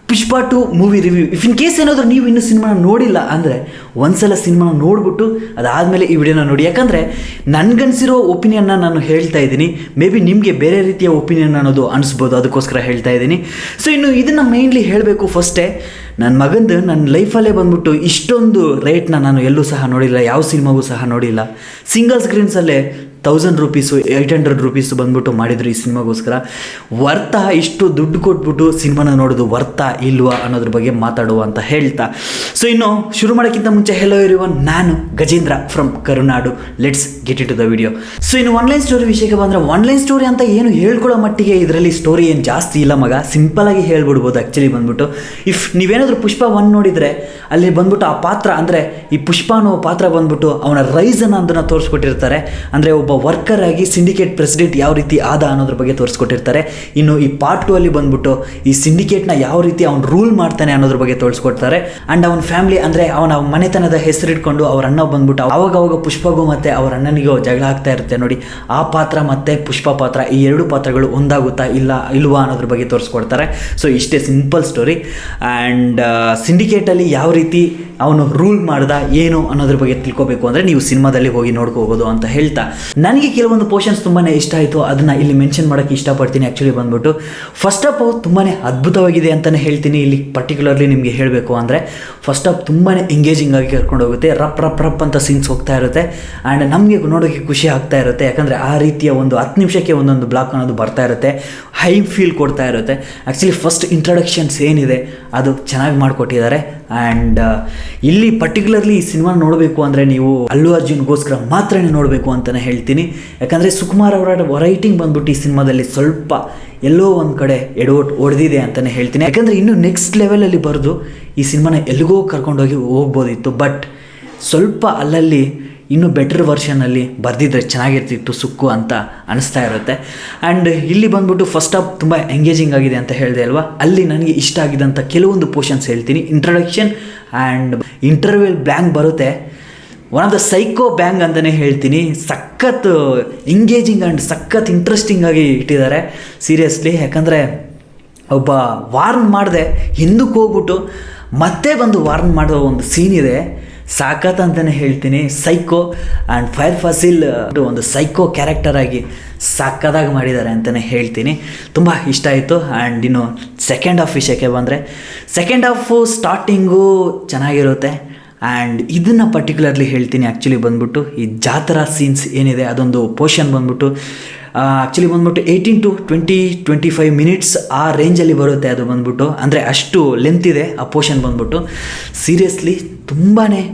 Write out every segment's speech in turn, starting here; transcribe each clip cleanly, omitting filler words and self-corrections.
Pushpa 2 movie review. If in case ಏನಾದರೂ ನೀವು ಇನ್ನೂ ಸಿನಿಮಾನ ನೋಡಿಲ್ಲ ಅಂದರೆ ಒಂದ್ಸಲ ಸಿನಿಮಾನ ನೋಡಿಬಿಟ್ಟು ಅದಾದಮೇಲೆ ಈ ವಿಡಿಯೋನ ನೋಡಿ. ಯಾಕಂದರೆ ನನಗನ್ಸಿರೋ ಒಪಿನಿಯನ್ನ ನಾನು ಹೇಳ್ತಾ ಇದ್ದೀನಿ. ಮೇ ಬಿ ನಿಮಗೆ ಬೇರೆ ರೀತಿಯ ಒಪಿನಿಯನ್ ಅನ್ನೋದು ಅನಿಸ್ಬೋದು, ಅದಕ್ಕೋಸ್ಕರ ಹೇಳ್ತಾ ಇದ್ದೀನಿ. ಸೊ ಇನ್ನು ಇದನ್ನು ಮೈನ್ಲಿ ಹೇಳಬೇಕು ಫಸ್ಟೇ, ನನ್ನ ಮಗಂದು ನನ್ನ ಲೈಫಲ್ಲೇ ಬಂದ್ಬಿಟ್ಟು ಇಷ್ಟೊಂದು ರೇಟ್ನ ನಾನು ಎಲ್ಲೂ ಸಹ ನೋಡಿಲ್ಲ, ಯಾವ ಸಿನಿಮಾಗೂ ಸಹ ನೋಡಿಲ್ಲ. ಸಿಂಗಲ್ ಸ್ಕ್ರೀನ್ಸಲ್ಲೇ 1000 ರೂಪೀಸು 800 ರೂಪೀಸು ಬಂದ್ಬಿಟ್ಟು ಮಾಡಿದ್ರು ಈ ಸಿನಿಮಾಗೋಸ್ಕರ. ವರ್ತಾ ಇಷ್ಟು ದುಡ್ಡು ಕೊಟ್ಬಿಟ್ಟು ಸಿನಿಮಾನ ನೋಡೋದು ವರ್ತಾ ಇಲ್ವಾ ಅನ್ನೋದ್ರ ಬಗ್ಗೆ ಮಾತಾಡುವ ಅಂತ ಹೇಳ್ತಾ, ಸೊ ಇನ್ನು ಶುರು ಮಾಡೋಕ್ಕಿಂತ ಮುಂಚೆ ಹೆಲೋ ಎವ್ರಿವನ್, ನಾನು Gajendra from Karunadu. Let's get it to the video. So ಇನ್ನು ಆನ್ಲೈನ್ ಸ್ಟೋರಿ ವಿಷಯಕ್ಕೆ ಬಂದರೆ, ಆನ್ಲೈನ್ ಸ್ಟೋರಿ ಅಂತ ಏನು ಹೇಳ್ಕೊಳ್ಳೋ ಮಟ್ಟಿಗೆ ಇದರಲ್ಲಿ ಸ್ಟೋರಿ ಏನು ಜಾಸ್ತಿ ಇಲ್ಲ ಮಗ, ಸಿಂಪಲಾಗಿ ಹೇಳ್ಬಿಡ್ಬೋದು ಆ್ಯಕ್ಚುಲಿ ಬಂದ್ಬಿಟ್ಟು. ಇಫ್ ನೀವೇನಾದರೂ ಪುಷ್ಪ 1 ನೋಡಿದರೆ ಅಲ್ಲಿ ಬಂದ್ಬಿಟ್ಟು ಆ ಪಾತ್ರ ಅಂದರೆ ಈ ಪುಷ್ಪ ಅನ್ನೋ ಪಾತ್ರ ಬಂದ್ಬಿಟ್ಟು ಅವನ ರೈಸನ್ನು ಅದನ್ನು ತೋರಿಸ್ಕೊಟ್ಟಿರ್ತಾರೆ. ಅಂದರೆ ಒಬ್ಬ ವರ್ಕರ್ ಆಗಿ ಸಿಂಡಿಕೇಟ್ ಪ್ರೆಸಿಡೆಂಟ್ ಯಾವ ರೀತಿ ಆದ ಅನ್ನೋದ್ರ ಬಗ್ಗೆ ತೋರಿಸ್ಕೊಟ್ಟಿರ್ತಾರೆ. ಇನ್ನು ಈ ಪಾರ್ಟ್ 2 ಅಲ್ಲಿ ಬಂದ್ಬಿಟ್ಟು ಈ ಸಿಂಡಿಕೇಟ್ನ ಯಾವ ರೀತಿ ಅವ್ನು ರೂಲ್ ಮಾಡ್ತಾನೆ ಅನ್ನೋದ್ರ ಬಗ್ಗೆ ತೋರಿಸ್ಕೊಡ್ತಾರೆ. ಆ್ಯಂಡ್ ಅವನ ಫ್ಯಾಮಿಲಿ ಅಂದರೆ ಅವನ ಮನೆತನದ ಹೆಸರಿಟ್ಕೊಂಡು ಅವ್ರ ಅಣ್ಣ ಬಂದ್ಬಿಟ್ಟು ಅವಾಗ ಪುಷ್ಪಗೂ ಮತ್ತು ಅವ್ರ ಅಣ್ಣನಿಗೂ ಜಗಳ ಆಗ್ತಾ ಇರುತ್ತೆ ನೋಡಿ. ಆ ಪಾತ್ರ ಮತ್ತು ಪುಷ್ಪ ಪಾತ್ರ, ಈ 2 ಪಾತ್ರಗಳು ಒಂದಾಗುತ್ತಾ ಇಲ್ವಾ ಅನ್ನೋದ್ರ ಬಗ್ಗೆ ತೋರಿಸ್ಕೊಡ್ತಾರೆ. ಸೊ ಇಷ್ಟೇ ಸಿಂಪಲ್ ಸ್ಟೋರಿ. ಆ್ಯಂಡ್ ಸಿಂಡಿಕೇಟಲ್ಲಿ ಯಾವ ರೀತಿ ಅವನು ರೂಲ್ ಮಾಡ್ದ ಏನು ಅನ್ನೋದ್ರ ಬಗ್ಗೆ ತಿಳ್ಕೊಬೇಕು ಅಂದರೆ ನೀವು ಸಿನಿಮಾದಲ್ಲಿ ಹೋಗಿ ನೋಡ್ಕೋಬೋದು ಅಂತ ಹೇಳ್ತಾ, ನನಗೆ ಕೆಲವೊಂದು ಪೋರ್ಷನ್ಸ್ ತುಂಬಾ ಇಷ್ಟ ಆಯಿತು, ಅದನ್ನು ಇಲ್ಲಿ ಮೆನ್ಷನ್ ಮಾಡೋಕ್ಕೆ ಇಷ್ಟಪಡ್ತೀನಿ. ಆ್ಯಕ್ಚುಲಿ ಬಂದ್ಬಿಟ್ಟು ಫಸ್ಟ್ ಆಫ್ ತುಂಬಾ ಅದ್ಭುತವಾಗಿದೆ ಅಂತಲೇ ಹೇಳ್ತೀನಿ. ಇಲ್ಲಿ ಪರ್ಟಿಕ್ಯುಲರ್ಲಿ ನಿಮಗೆ ಹೇಳಬೇಕು ಅಂದರೆ ಫಸ್ಟ್ ಆಫ್ ತುಂಬಾ ಎಂಗೇಜಿಂಗ್ ಆಗಿ ಕರ್ಕೊಂಡು ಹೋಗುತ್ತೆ. ರಪ್ ಅಂತ ಸೀನ್ಸ್ ಹೋಗ್ತಾ ಇರುತ್ತೆ. ಆ್ಯಂಡ್ ನಮಗೆ ನೋಡೋಕ್ಕೆ ಖುಷಿ ಆಗ್ತಾ ಇರುತ್ತೆ. ಯಾಕಂದರೆ ಆ ರೀತಿಯ ಒಂದು 10 ನಿಮಿಷಕ್ಕೆ ಒಂದೊಂದು ಬ್ಲಾಕ್ ಅನ್ನೋದು ಬರ್ತಾ ಇರುತ್ತೆ, ಹೈ ಫೀಲ್ ಕೊಡ್ತಾ ಇರುತ್ತೆ. ಆ್ಯಕ್ಚುಲಿ ಫಸ್ಟ್ ಇಂಟ್ರಡಕ್ಷನ್ಸ್ ಏನಿದೆ ಅದು ಚೆನ್ನಾಗಿ ಮಾಡಿಕೊಟ್ಟಿದ್ದಾರೆ. ಆ್ಯಂಡ್ ಇಲ್ಲಿ ಪರ್ಟಿಕ್ಯುಲರ್ಲಿ ಈ ಸಿನಿಮಾ ನೋಡಬೇಕು ಅಂದರೆ ನೀವು ಅಲ್ಲು ಅರ್ಜುನ್ಗೋಸ್ಕರ ಮಾತ್ರನೇ ನೋಡಬೇಕು ಅಂತಲೇ ಹೇಳ್ತೀನಿ. ಯಾಕಂದರೆ ಸುಕುಮಾರ್ ಅವರ ರೈಟಿಂಗ್ ಬಂದ್ಬಿಟ್ಟು ಈ ಸಿನಿಮಾದಲ್ಲಿ ಸ್ವಲ್ಪ ಎಲ್ಲೋ ಒಂದು ಕಡೆ ಎಡವಟ್ಟು ಹೊಡೆದಿದೆ ಅಂತಲೇ ಹೇಳ್ತೀನಿ. ಯಾಕಂದರೆ ಇನ್ನೂ ನೆಕ್ಸ್ಟ್ ಲೆವೆಲಲ್ಲಿ ಬರೆದು ಈ ಸಿನಿಮಾನ ಎಲ್ಲಿಗೋ ಕರ್ಕೊಂಡೋಗಿ ಹೋಗ್ಬೋದಿತ್ತು. ಬಟ್ ಸ್ವಲ್ಪ ಅಲ್ಲಲ್ಲಿ ಇನ್ನೂ ಬೆಟರ್ ವರ್ಷನಲ್ಲಿ ಬರೆದಿದ್ರೆ ಚೆನ್ನಾಗಿರ್ತಿತ್ತು ಸುಕ್ಕು ಅಂತ ಅನಿಸ್ತಾ ಇರುತ್ತೆ. ಆ್ಯಂಡ್ ಇಲ್ಲಿ ಬಂದ್ಬಿಟ್ಟು ಫಸ್ಟ್ ಆಫ್ ತುಂಬ ಎಂಗೇಜಿಂಗ್ ಆಗಿದೆ ಅಂತ ಹೇಳಿದೆ ಅಲ್ವಾ, ಅಲ್ಲಿ ನನಗೆ ಇಷ್ಟ ಆಗಿದ್ದಂಥ ಕೆಲವೊಂದು ಪೋರ್ಷನ್ಸ್ ಹೇಳ್ತೀನಿ. ಇಂಟ್ರಡಕ್ಷನ್ ಆ್ಯಂಡ್ ಇಂಟರ್ವೆಲ್ ಬ್ಯಾಂಗ್ ಬರುತ್ತೆ, one of the psycho bang ಅಂತಲೇ ಹೇಳ್ತೀನಿ. ಸಖತ್ ಎಂಗೇಜಿಂಗ್ ಆ್ಯಂಡ್ ಸಖತ್ ಇಂಟ್ರೆಸ್ಟಿಂಗ್ ಆಗಿ ಇಟ್ಟಿದ್ದಾರೆ ಸೀರಿಯಸ್ಲಿ. ಯಾಕಂದರೆ ಒಬ್ಬ ವಾರ್ನ್ ಮಾಡಿದೆ ಹಿಂದಕ್ಕೆ ಹೋಗ್ಬಿಟ್ಟು ಮತ್ತೆ ಬಂದು ವಾರ್ನ್ ಮಾಡೋ ಒಂದು ಸೀನ್ ಇದೆ, ಸಾಕತ್ ಅಂತಲೇ ಹೇಳ್ತೀನಿ. ಸೈಕೋ ಆ್ಯಂಡ್ ಫೈರ್ ಫಾಸಿಲ್ ಒಂದು ಸೈಕೋ ಕ್ಯಾರೆಕ್ಟರ್ ಆಗಿ ಸಾಕದಾಗಿ ಮಾಡಿದ್ದಾರೆ ಅಂತಲೇ ಹೇಳ್ತೀನಿ. ತುಂಬ ಇಷ್ಟ ಆಯಿತು. ಆ್ಯಂಡ್ ಇನ್ನು ಸೆಕೆಂಡ್ ಹಾಫ್ ವಿಷಯಕ್ಕೆ ಬಂದರೆ, ಸೆಕೆಂಡ್ ಹಾಫು ಸ್ಟಾರ್ಟಿಂಗು ಚೆನ್ನಾಗಿರುತ್ತೆ. ಆ್ಯಂಡ್ ಇದನ್ನು ಪರ್ಟಿಕ್ಯುಲರ್ಲಿ ಹೇಳ್ತೀನಿ. ಆ್ಯಕ್ಚುಲಿ ಬಂದ್ಬಿಟ್ಟು ಈ ಜಾತ್ರಾ ಸೀನ್ಸ್ ಏನಿದೆ ಅದೊಂದು ಪೋರ್ಷನ್ ಬಂದ್ಬಿಟ್ಟು ಆ್ಯಕ್ಚುಲಿ ಬಂದ್ಬಿಟ್ಟು 18 to 25 ಮಿನಿಟ್ಸ್ ಆ ರೇಂಜಲ್ಲಿ ಬರುತ್ತೆ. ಅದು ಬಂದ್ಬಿಟ್ಟು ಅಂದರೆ ಅಷ್ಟು ಲೆಂತ್ ಇದೆ ಆ ಪೋರ್ಷನ್ ಬಂದ್ಬಿಟ್ಟು. ಸೀರಿಯಸ್ಲಿ ತುಂಬಾ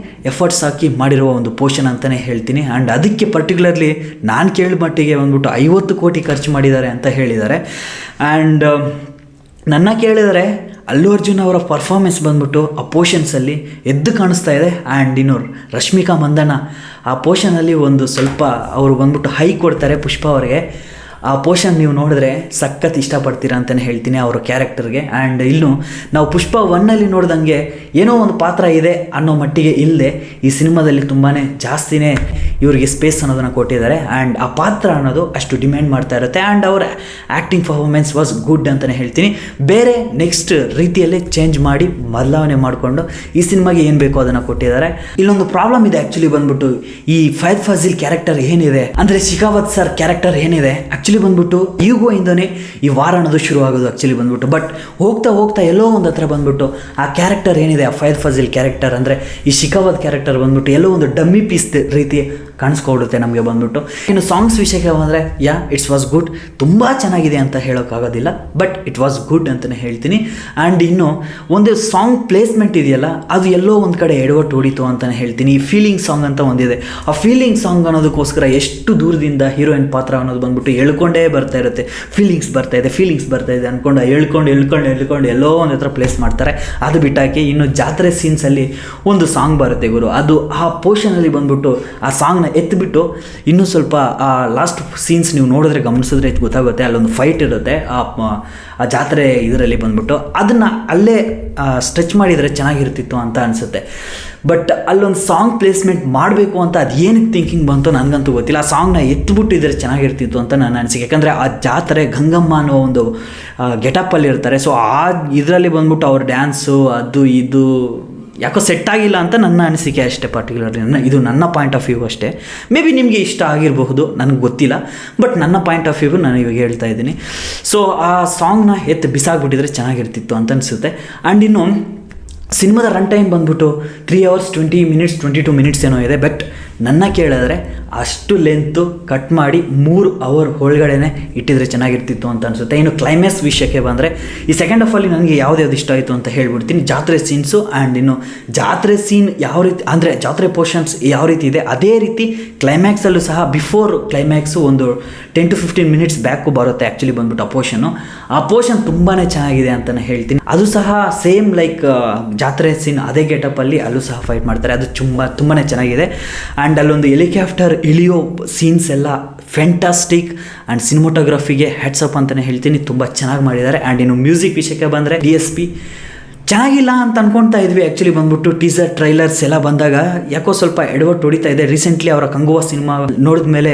ಎಫರ್ಟ್ಸ್ ಹಾಕಿ ಮಾಡಿರುವ ಒಂದು ಪೋರ್ಷನ್ ಅಂತಲೇ ಹೇಳ್ತೀನಿ. ಆ್ಯಂಡ್ ಅದಕ್ಕೆ ಪರ್ಟಿಕ್ಯುಲರ್ಲಿ ನಾನು ಕೇಳಿದ ಮಟ್ಟಿಗೆ ಬಂದ್ಬಿಟ್ಟು 50 ಕೋಟಿ ಖರ್ಚು ಮಾಡಿದ್ದಾರೆ ಅಂತ ಹೇಳಿದ್ದಾರೆ. ಆ್ಯಂಡ್ ನನ್ನ ಕೇಳಿದರೆ ಅಲ್ಲು ಅರ್ಜುನ್ ಅವರ ಪರ್ಫಾರ್ಮೆನ್ಸ್ ಬಂದ್ಬಿಟ್ಟು ಆ ಪೋರ್ಷನ್ಸಲ್ಲಿ ಎದ್ದು ಕಾಣಿಸ್ತಾ ಇದೆ. ಆ್ಯಂಡ್ ಇನ್ನು ರಶ್ಮಿಕಾ ಮಂದಣ್ಣ ಆ ಪೋರ್ಷನಲ್ಲಿ ಒಂದು ಸ್ವಲ್ಪ ಅವರು ಬಂದ್ಬಿಟ್ಟು ಹೈ ಕೊಡ್ತಾರೆ ಪುಷ್ಪ ಅವರಿಗೆ. ಆ ಪೋರ್ಷನ್ ನೀವು ನೋಡಿದ್ರೆ ಸಖತ್ ಇಷ್ಟಪಡ್ತೀರಾ ಅಂತಲೇ ಹೇಳ್ತೀನಿ ಅವರ ಕ್ಯಾರೆಕ್ಟರ್ಗೆ. ಆ್ಯಂಡ್ ಇನ್ನು ನಾವು ಪುಷ್ಪ 1ನಲ್ಲಿ ನೋಡ್ದಂಗೆ ಏನೋ ಒಂದು ಪಾತ್ರ ಇದೆ ಅನ್ನೋ ಮಟ್ಟಿಗೆ ಇಲ್ಲದೆ ಈ ಸಿನಿಮಾದಲ್ಲಿ ತುಂಬಾ ಜಾಸ್ತಿನೇ ಇವರಿಗೆ ಸ್ಪೇಸ್ ಅನ್ನೋದನ್ನು ಕೊಟ್ಟಿದ್ದಾರೆ. ಆ್ಯಂಡ್ ಆ ಪಾತ್ರ ಅನ್ನೋದು ಅಷ್ಟು ಡಿಮ್ಯಾಂಡ್ ಮಾಡ್ತಾ ಇರುತ್ತೆ. ಆ್ಯಂಡ್ ಅವರ ಆ್ಯಕ್ಟಿಂಗ್ ಪರ್ಫಾರ್ಮೆನ್ಸ್ ವಾಸ್ ಗುಡ್ ಅಂತಲೇ ಹೇಳ್ತೀನಿ. ಬೇರೆ ನೆಕ್ಸ್ಟ್ ರೀತಿಯಲ್ಲೇ ಚೇಂಜ್ ಮಾಡಿ ಬದಲಾವಣೆ ಮಾಡಿಕೊಂಡು ಈ ಸಿನಿಮಾಗೆ ಏನು ಬೇಕೋ ಅದನ್ನು ಕೊಟ್ಟಿದ್ದಾರೆ. ಇಲ್ಲೊಂದು ಪ್ರಾಬ್ಲಮ್ ಇದೆ ಆ್ಯಕ್ಚುಲಿ ಬಂದ್ಬಿಟ್ಟು, ಈ ಫೈದ್ ಫಾಜಿಲ್ ಕ್ಯಾರೆಕ್ಟರ್ ಏನಿದೆ ಅಂದರೆ ಶಿಖಾವತ್ ಸರ್ ಕ್ಯಾರೆಕ್ಟರ್ ಏನಿದೆ ಆ್ಯಕ್ಚುಲಿ ಬಂದ್ಬಿಟ್ಟು ಈಗೋಯಿಂದನೇ ಈ ವಾರ ಅನ್ನೋದು ಶುರು ಆಗೋದು ಆ್ಯಕ್ಚುಲಿ ಬಂದ್ಬಿಟ್ಟು. ಬಟ್ ಹೋಗ್ತಾ ಎಲ್ಲೋ ಒಂದು ಹತ್ರ ಬಂದ್ಬಿಟ್ಟು ಆ ಕ್ಯಾರೆಕ್ಟರ್ ಏನಿದೆ, ಆ ಫೈದ್ ಫಾಜಿಲ್ ಕ್ಯಾರೆಕ್ಟರ್ ಅಂದರೆ ಈ ಶಿಖಾವತ್ ಕ್ಯಾರೆಕ್ಟರ್ ಬಂದ್ಬಿಟ್ಟು ಎಲ್ಲೋ ಒಂದು ಡಮ್ಮಿ ಪೀಸ್ ರೀತಿ ಕಾಣಿಸ್ಕೊಡುತ್ತೆ ನಮಗೆ ಬಂದ್ಬಿಟ್ಟು. ಇನ್ನು ಸಾಂಗ್ಸ್ ವಿಷಯಕ್ಕೆ ಬಂದರೆ ಇಟ್ಸ್ ವಾಸ್ ಗುಡ್, ತುಂಬ ಚೆನ್ನಾಗಿದೆ ಅಂತ ಹೇಳೋಕ್ಕಾಗೋದಿಲ್ಲ, ಬಟ್ ಇಟ್ ವಾಸ್ ಗುಡ್ ಅಂತಲೇ ಹೇಳ್ತೀನಿ. ಆ್ಯಂಡ್ ಇನ್ನು ಒಂದು ಸಾಂಗ್ ಪ್ಲೇಸ್ಮೆಂಟ್ ಇದೆಯಲ್ಲ ಅದು ಎಲ್ಲೋ ಒಂದು ಕಡೆ ಎಡವಟ್ಟು ಹೊಡಿತು ಅಂತಲೇ ಹೇಳ್ತೀನಿ. ಈ ಫೀಲಿಂಗ್ ಸಾಂಗ್ ಅಂತ ಒಂದಿದೆ, ಆ ಫೀಲಿಂಗ್ ಸಾಂಗ್ ಅನ್ನೋದಕ್ಕೋಸ್ಕರ ಎಷ್ಟು ದೂರದಿಂದ ಹೀರೋಯಿನ್ ಪಾತ್ರ ಅನ್ನೋದು ಬಂದ್ಬಿಟ್ಟು ಹೇಳ್ಕೊಂಡೇ ಬರ್ತಾ ಇರುತ್ತೆ. ಫೀಲಿಂಗ್ಸ್ ಬರ್ತಾ ಇದೆ ಅಂದ್ಕೊಂಡು ಹೇಳ್ಕೊಂಡು ಎಲ್ಲೋ ಒಂದು ಹತ್ರ ಪ್ಲೇಸ್ ಮಾಡ್ತಾರೆ. ಅದು ಬಿಟ್ಟಾಕಿ ಇನ್ನು ಜಾತ್ರೆ ಸೀನ್ಸಲ್ಲಿ ಒಂದು ಸಾಂಗ್ ಬರುತ್ತೆ ಗುರು, ಅದು ಆ ಪೋರ್ಷನಲ್ಲಿ ಬಂದ್ಬಿಟ್ಟು ಆ ಸಾಂಗ್ನ ಸಾಂಗ್ನ ಎತ್ತಿಬಿಟ್ಟು ಇನ್ನೂ ಸ್ವಲ್ಪ ಆ ಲಾಸ್ಟ್ ಸೀನ್ಸ್ ನೀವು ನೋಡಿದ್ರೆ ಗಮನಿಸಿದ್ರೆ ಇದು ಗೊತ್ತಾಗುತ್ತೆ. ಅಲ್ಲೊಂದು ಫೈಟ್ ಇರುತ್ತೆ ಆ ಜಾತ್ರೆ ಇದರಲ್ಲಿ ಬಂದ್ಬಿಟ್ಟು, ಅದನ್ನು ಅಲ್ಲೇ ಸ್ಟ್ರೆಚ್ ಮಾಡಿದರೆ ಚೆನ್ನಾಗಿರ್ತಿತ್ತು ಅಂತ ಅನಿಸುತ್ತೆ. ಬಟ್ ಅಲ್ಲೊಂದು ಸಾಂಗ್ ಪ್ಲೇಸ್ಮೆಂಟ್ ಮಾಡಬೇಕು ಅಂತ ಅದು ಏನಕ್ಕೆ ಥಿಂಕಿಂಗ್ ಬಂತು ನನಗಂತೂ ಗೊತ್ತಿಲ್ಲ. ಆ ಸಾಂಗ್ನ ಎತ್ತಿಬಿಟ್ಟಿದ್ರೆ ಚೆನ್ನಾಗಿರ್ತಿತ್ತು ಅಂತ ನನ್ನ ಅನಿಸಿಕೆ. ಯಾಕಂದರೆ ಆ ಜಾತ್ರೆ ಗಂಗಮ್ಮ ಅನ್ನೋ ಒಂದು ಗೆಟಪ್ಪಲ್ಲಿ ಇರ್ತಾರೆ. ಸೊ ಆ ಇದರಲ್ಲಿ ಬಂದ್ಬಿಟ್ಟು ಅವ್ರ ಡ್ಯಾನ್ಸು ಅದು ಇದು ಯಾಕೋ ಸೆಟ್ ಆಗಿಲ್ಲ ಅಂತ ನನ್ನ ಅನಿಸಿಕೆ ಅಷ್ಟೇ. ಪರ್ಟಿಕ್ಯುಲರ್ಲಿ ಇದು ನನ್ನ ಪಾಯಿಂಟ್ ಆಫ್ ವ್ಯೂ ಅಷ್ಟೇ. ಮೇ ಬಿ ನಿಮಗೆ ಇಷ್ಟ ಆಗಿರಬಹುದು, ನನಗೆ ಗೊತ್ತಿಲ್ಲ. ಬಟ್ ನನ್ನ ಪಾಯಿಂಟ್ ಆಫ್ ವ್ಯೂ ನಾನು ಇವಾಗ ಹೇಳ್ತಾ ಇದ್ದೀನಿ. ಸೊ ಆ ಸಾಂಗ್ನ ಎತ್ತು ಬಿಸಾಕ್ಬಿಟ್ಟಿದ್ರೆ ಚೆನ್ನಾಗಿರ್ತಿತ್ತು ಅಂತ ಅನಿಸುತ್ತೆ. ಆ್ಯಂಡ್ ಇನ್ನು ಸಿನಿಮಾದ ರನ್ ಟೈಮ್ ಬಂದ್ಬಿಟ್ಟು 3 hours 20 minutes 22 minutes ಏನೋ ಇದೆ. ಬಟ್ ನನ್ನ ಕೇಳಿದ್ರೆ ಅಷ್ಟು ಲೆಂತು ಕಟ್ ಮಾಡಿ 3 hour ಒಳಗಡೆ ಇಟ್ಟಿದ್ರೆ ಚೆನ್ನಾಗಿರ್ತಿತ್ತು ಅಂತ ಅನಿಸುತ್ತೆ. ಇನ್ನು ಕ್ಲೈಮ್ಯಾಕ್ಸ್ ವಿಷಯಕ್ಕೆ ಬಂದರೆ ಈ ಸೆಕೆಂಡ್ ಹಾಫಲ್ಲಿ ನನಗೆ ಯಾವ್ದು ಇಷ್ಟ ಆಯಿತು ಅಂತ ಹೇಳ್ಬಿಡ್ತೀನಿ. ಜಾತ್ರೆ ಸೀನ್ಸು ಆ್ಯಂಡ್ ಇನ್ನು ಜಾತ್ರೆ ಸೀನ್ ಯಾವ ರೀತಿ ಅಂದರೆ ಜಾತ್ರೆ ಪೋರ್ಷನ್ಸ್ ಯಾವ ರೀತಿ ಇದೆ ಅದೇ ರೀತಿ ಕ್ಲೈಮ್ಯಾಕ್ಸಲ್ಲೂ ಸಹ ಬಿಫೋರ್ ಕ್ಲೈಮ್ಯಾಕ್ಸು ಒಂದು 10 to 15 minutes ಬ್ಯಾಕು ಬರುತ್ತೆ ಆ್ಯಕ್ಚುಲಿ ಬಂದ್ಬಿಟ್ಟು ಆ ಪೋರ್ಷನ್ ತುಂಬಾ ಚೆನ್ನಾಗಿದೆ ಅಂತಲೇ ಹೇಳ್ತೀನಿ. ಅದು ಸಹ ಸೇಮ್ ಲೈಕ್ ಜಾತ್ರೆ ಸೀನ್ ಅದೇ ಗೆಟಪ್ಪಲ್ಲಿ ಅಲ್ಲೂ ಸಹ ಫೈಟ್ ಮಾಡ್ತಾರೆ. ಅದು ತುಂಬಾ ಚೆನ್ನಾಗಿದೆ. ಆ್ಯಂಡ್ ಅಲ್ಲೊಂದು ಹೆಲಿಕಾಪ್ಟರ್ ಇಳಿಯೋ ಸೀನ್ಸ್ ಎಲ್ಲ ಫ್ಯಾಂಟಾಸ್ಟಿಕ್. ಆ್ಯಂಡ್ ಸಿನಿಮಾಟೋಗ್ರಫಿಗೆ ಹೆಡ್ಸ್ ಅಪ್ ಅಂತಲೇ ಹೇಳ್ತೀನಿ, ತುಂಬ ಚೆನ್ನಾಗಿ ಮಾಡಿದ್ದಾರೆ. ಆ್ಯಂಡ್ ಇನ್ನು ಮ್ಯೂಸಿಕ್ ವಿಷಯಕ್ಕೆ ಬಂದರೆ DSP ಚೆನ್ನಾಗಿಲ್ಲ ಅಂತ ಅನ್ಕೊಳ್ತಾ ಇದ್ವಿ. ಆ್ಯಕ್ಚುಲಿ ಬಂದ್ಬಿಟ್ಟು ಟೀಸರ್ ಟ್ರೈಲರ್ಸ್ ಎಲ್ಲ ಬಂದಾಗ ಯಾಕೋ ಸ್ವಲ್ಪ ಎಡವಟ್ಟು ಹೊಡಿತಾ ಇದೆ. ರೀಸೆಂಟ್ಲಿ ಅವರ ಕಂಗುವಾ ಸಿನಿಮಾ ನೋಡಿದ ಮೇಲೆ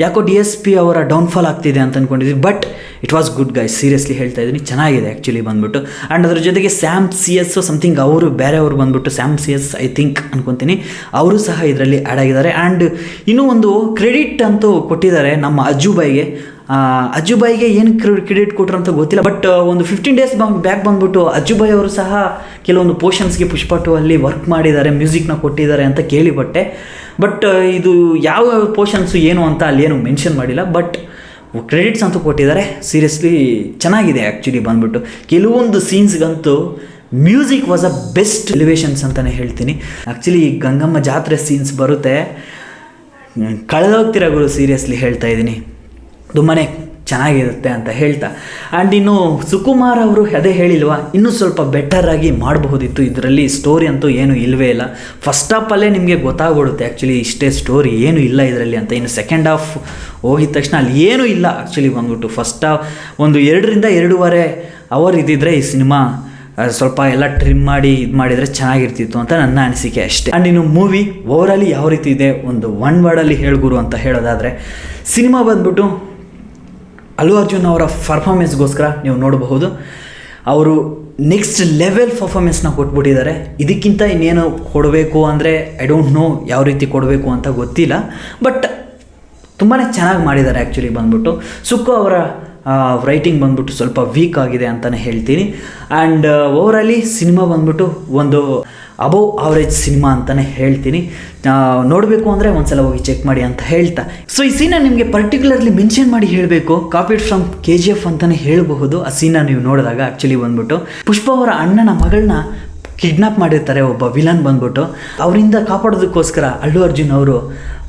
ಯಾಕೋ DSP ಅವರ ಡೌನ್ಫಾಲ್ ಆಗ್ತಿದೆ ಅಂತ ಅಂದ್ಕೊಂಡಿದ್ವಿ. But it was good guys, seriously ಹೇಳ್ತಾ ಇದ್ದೀನಿ, ಚೆನ್ನಾಗಿದೆ ಆ್ಯಕ್ಚುಲಿ ಬಂದ್ಬಿಟ್ಟು. ಆ್ಯಂಡ್ ಅದ್ರ ಜೊತೆಗೆ ಸ್ಯಾಮ್ CS ಸಮಥಿಂಗ್ ಅವರು ಬೇರೆಯವರು ಬಂದ್ಬಿಟ್ಟು ಸ್ಯಾಮ್ CS ಐ ಥಿಂಕ್ ಅನ್ಕೊತೀನಿ, ಅವರು ಸಹ ಇದರಲ್ಲಿ ಆ್ಯಡ್ ಆಗಿದ್ದಾರೆ. ಆ್ಯಂಡ್ ಇನ್ನೂ ಒಂದು ಕ್ರೆಡಿಟ್ ಅಂತೂ ಕೊಟ್ಟಿದ್ದಾರೆ ನಮ್ಮ ಅಜ್ಜುಬಾಯಿಗೆ ಏನು ಕ್ರೆಡಿಟ್ ಕೊಟ್ಟರು ಅಂತ ಗೊತ್ತಿಲ್ಲ. ಬಟ್ ಒಂದು 15 days ಬ್ಯಾಕ್ ಬಂದ್ಬಿಟ್ಟು ಅಜ್ಜುಬಾಯಿ ಅವರು ಸಹ ಕೆಲವೊಂದು ಪೋರ್ಷನ್ಸ್ಗೆ ಪುಷ್ಪ 2 ಅಲ್ಲಿ ವರ್ಕ್ ಮಾಡಿದ್ದಾರೆ, ಮ್ಯೂಸಿಕ್ನ ಕೊಟ್ಟಿದ್ದಾರೆ ಅಂತ ಕೇಳಿಪಟ್ಟೆ. ಬಟ್ ಇದು ಯಾವ ಪೋರ್ಷನ್ಸು ಏನು ಅಂತ ಅಲ್ಲಿ ಏನು ಮೆನ್ಷನ್ ಮಾಡಿಲ್ಲ. ಬಟ್ ಕ್ರೆಡಿಟ್ಸ್ ಅಂತೂ ಕೊಟ್ಟಿದ್ದಾರೆ. ಸೀರಿಯಸ್ಲಿ ಚೆನ್ನಾಗಿದೆ ಆ್ಯಕ್ಚುಲಿ ಬಂದ್ಬಿಟ್ಟು. ಕೆಲವೊಂದು ಸೀನ್ಸ್ಗಂತೂ music was a best elevations ಅಂತಲೇ ಹೇಳ್ತೀನಿ. ಆ್ಯಕ್ಚುಲಿ ಗಂಗಮ್ಮ ಜಾತ್ರೆ ಸೀನ್ಸ್ ಬರುತ್ತೆ, ಕಳೆದೋಗ್ತಿರೋ ಗುರು, ಸೀರಿಯಸ್ಲಿ ಹೇಳ್ತಾ ಇದ್ದೀನಿ, ತುಂಬಾ ಚೆನ್ನಾಗಿರುತ್ತೆ ಅಂತ ಹೇಳ್ತಾ. ಆ್ಯಂಡ್ ಇನ್ನು ಸುಕುಮಾರ್ ಅವರು ಅದೇ ಹೇಳಿಲ್ವಾ, ಇನ್ನೂ ಸ್ವಲ್ಪ ಬೆಟರಾಗಿ ಮಾಡಬಹುದಿತ್ತು. ಇದರಲ್ಲಿ ಸ್ಟೋರಿ ಅಂತೂ ಏನೂ ಇಲ್ಲವೇ ಇಲ್ಲ. ಫಸ್ಟ್ ಹಾಫಲ್ಲೇ ನಿಮಗೆ ಗೊತ್ತಾಗ್ಬಿಡುತ್ತೆ ಆ್ಯಕ್ಚುಲಿ ಇಷ್ಟೇ ಸ್ಟೋರಿ ಏನೂ ಇಲ್ಲ ಇದರಲ್ಲಿ ಅಂತ. ಇನ್ನು ಸೆಕೆಂಡ್ ಹಾಫ್ ಹೋಗಿದ ತಕ್ಷಣ ಅಲ್ಲಿ ಏನೂ ಇಲ್ಲ ಆ್ಯಕ್ಚುಲಿ ಬಂದ್ಬಿಟ್ಟು. ಫಸ್ಟ್ ಹಾಫ್ ಒಂದು 2 to 2.5 hour ಇದ್ದಿದ್ರೆ ಈ ಸಿನಿಮಾ ಸ್ವಲ್ಪ ಎಲ್ಲ ಟ್ರಿಮ್ ಮಾಡಿ ಇದು ಮಾಡಿದರೆ ಚೆನ್ನಾಗಿರ್ತಿತ್ತು ಅಂತ ನನ್ನ ಅನಿಸಿಕೆ ಅಷ್ಟೇ. ಆ್ಯಂಡ್ ಇನ್ನು ಮೂವಿ ಓವರಾಲಿ ಯಾವ ರೀತಿ ಇದೆ, ಒಂದು 1 wordಲ್ಲಿ ಹೇಳ್ಗುರು ಅಂತ ಹೇಳೋದಾದರೆ, ಸಿನಿಮಾ ಬಂದ್ಬಿಟ್ಟು ಅಲ್ಲು ಅರ್ಜುನ್ ಅವರ ಪರ್ಫಾರ್ಮೆನ್ಸ್ಗೋಸ್ಕರ ನೀವು ನೋಡಬಹುದು. ಅವರು ನೆಕ್ಸ್ಟ್ ಲೆವೆಲ್ ಪರ್ಫಾರ್ಮೆನ್ಸ್ನ ಕೊಟ್ಬಿಟ್ಟಿದ್ದಾರೆ. ಇದಕ್ಕಿಂತ ಇನ್ನೇನು ಕೊಡಬೇಕು ಅಂದರೆ ಐ ಡೋಂಟ್ ನೋ, ಯಾವ ರೀತಿ ಕೊಡಬೇಕು ಅಂತ ಗೊತ್ತಿಲ್ಲ. ಬಟ್ ತುಂಬಾ ಚೆನ್ನಾಗಿ ಮಾಡಿದ್ದಾರೆ ಆ್ಯಕ್ಚುಲಿ ಬಂದ್ಬಿಟ್ಟು. ಸುಕ್ಕು ಅವರ ರೈಟಿಂಗ್ ಬಂದ್ಬಿಟ್ಟು ಸ್ವಲ್ಪ ವೀಕ್ ಆಗಿದೆ ಅಂತಲೇ ಹೇಳ್ತೀನಿ. ಆ್ಯಂಡ್ ಓವರಾಲಿ ಸಿನಿಮಾ ಬಂದ್ಬಿಟ್ಟು ಒಂದು ಅಬೌವ್ ಆವ್ರೇಜ್ ಸಿನಿಮಾ ಅಂತಲೇ ಹೇಳ್ತೀನಿ. ನೋಡಬೇಕು ಅಂದರೆ ಒಂದ್ಸಲ ಹೋಗಿ ಚೆಕ್ ಮಾಡಿ ಅಂತ ಹೇಳ್ತಾ, ಸೊ ಈ ಸೀನ ನಿಮಗೆ ಪರ್ಟಿಕ್ಯುಲರ್ಲಿ ಮೆನ್ಷನ್ ಮಾಡಿ ಹೇಳಬೇಕು, ಕಾಪಿಡ್ ಫ್ರಮ್ KGF ಅಂತಲೇ ಹೇಳಬಹುದು. ಆ ಸೀನ ನೀವು ನೋಡಿದಾಗ ಆ್ಯಕ್ಚುಲಿ ಬಂದ್ಬಿಟ್ಟು ಪುಷ್ಪ ಅವರ ಅಣ್ಣನ ಮಗಳನ್ನ ಕಿಡ್ನಾಪ್ ಮಾಡಿರ್ತಾರೆ ಒಬ್ಬ ವಿಲನ್ ಬಂದ್ಬಿಟ್ಟು. ಅವರಿಂದ ಕಾಪಾಡೋದಕ್ಕೋಸ್ಕರ ಅಲ್ಲು ಅರ್ಜುನ್ ಅವರು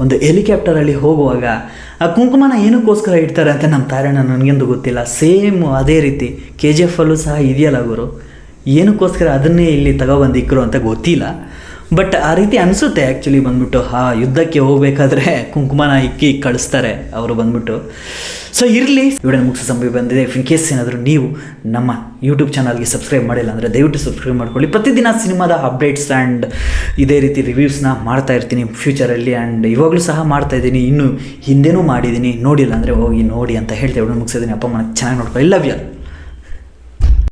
ಒಂದು ಹೆಲಿಕಾಪ್ಟರಲ್ಲಿ ಹೋಗುವಾಗ ಆ ಕುಂಕುಮನ ಏನಕ್ಕೋಸ್ಕರ ಇಡ್ತಾರೆ ಅಂತ ನಮ್ಮ ತಾರಣ್ಣ ನನಗೆಂದು ಗೊತ್ತಿಲ್ಲ. ಸೇಮ್ ಅದೇ ರೀತಿ KGF ಅಲ್ಲೂ ಸಹ ಇದೆಯಲ್ಲ ಗುರು, ಏನಕ್ಕೋಸ್ಕರ ಅದನ್ನೇ ಇಲ್ಲಿ ತಗೊಬಂದಿಕ್ಕರು ಅಂತ ಗೊತ್ತಿಲ್ಲ. ಬಟ್ ಆ ರೀತಿ ಅನಿಸುತ್ತೆ ಆ್ಯಕ್ಚುಲಿ ಬಂದ್ಬಿಟ್ಟು. ಆ ಯುದ್ಧಕ್ಕೆ ಹೋಗಬೇಕಾದ್ರೆ ಕುಂಕುಮನ ಇಕ್ಕಿ ಕಳಿಸ್ತಾರೆ ಅವರು ಬಂದ್ಬಿಟ್ಟು. ಸೊ ಇರಲಿ, ವಿಡಿಯೋ ಮುಗಿಸೋ ಸಮಯ ಬಂದಿದೆ. ಇನ್ ಕೇಸ್ ಏನಾದರೂ ನೀವು ನಮ್ಮ ಯೂಟ್ಯೂಬ್ ಚಾನಲ್ಗೆ ಸಬ್ಸ್ಕ್ರೈಬ್ ಮಾಡಿಲ್ಲ ಅಂದರೆ ದಯವಿಟ್ಟು ಸಬ್ಸ್ಕ್ರೈಬ್ ಮಾಡ್ಕೊಳ್ಳಿ. ಪ್ರತಿದಿನ ಸಿನಿಮಾದ ಅಪ್ಡೇಟ್ಸ್ ಆ್ಯಂಡ್ ಇದೇ ರೀತಿ ರಿವ್ಯೂಸ್ನ ಮಾಡ್ತಾ ಇರ್ತೀನಿ ಫ್ಯೂಚರಲ್ಲಿ. ಆ್ಯಂಡ್ ಇವಾಗಲೂ ಸಹ ಮಾಡ್ತಾಯಿದ್ದೀನಿ, ಇನ್ನು ಹಿಂದೆನೂ ಮಾಡಿದ್ದೀನಿ. ನೋಡಿಲ್ಲ ಅಂದರೆ ಹೋಗಿ ನೋಡಿ ಅಂತ ಹೇಳ್ತೇವೆ. ವಿಡಿಯೋ ಮುಗಿಸಿದ್ದೀನಿ. ಅಪ್ಪ ಅಮ್ಮನ ಚೆನ್ನಾಗಿ ನೋಡ್ಕೊಳ್ಳಿ. Love you.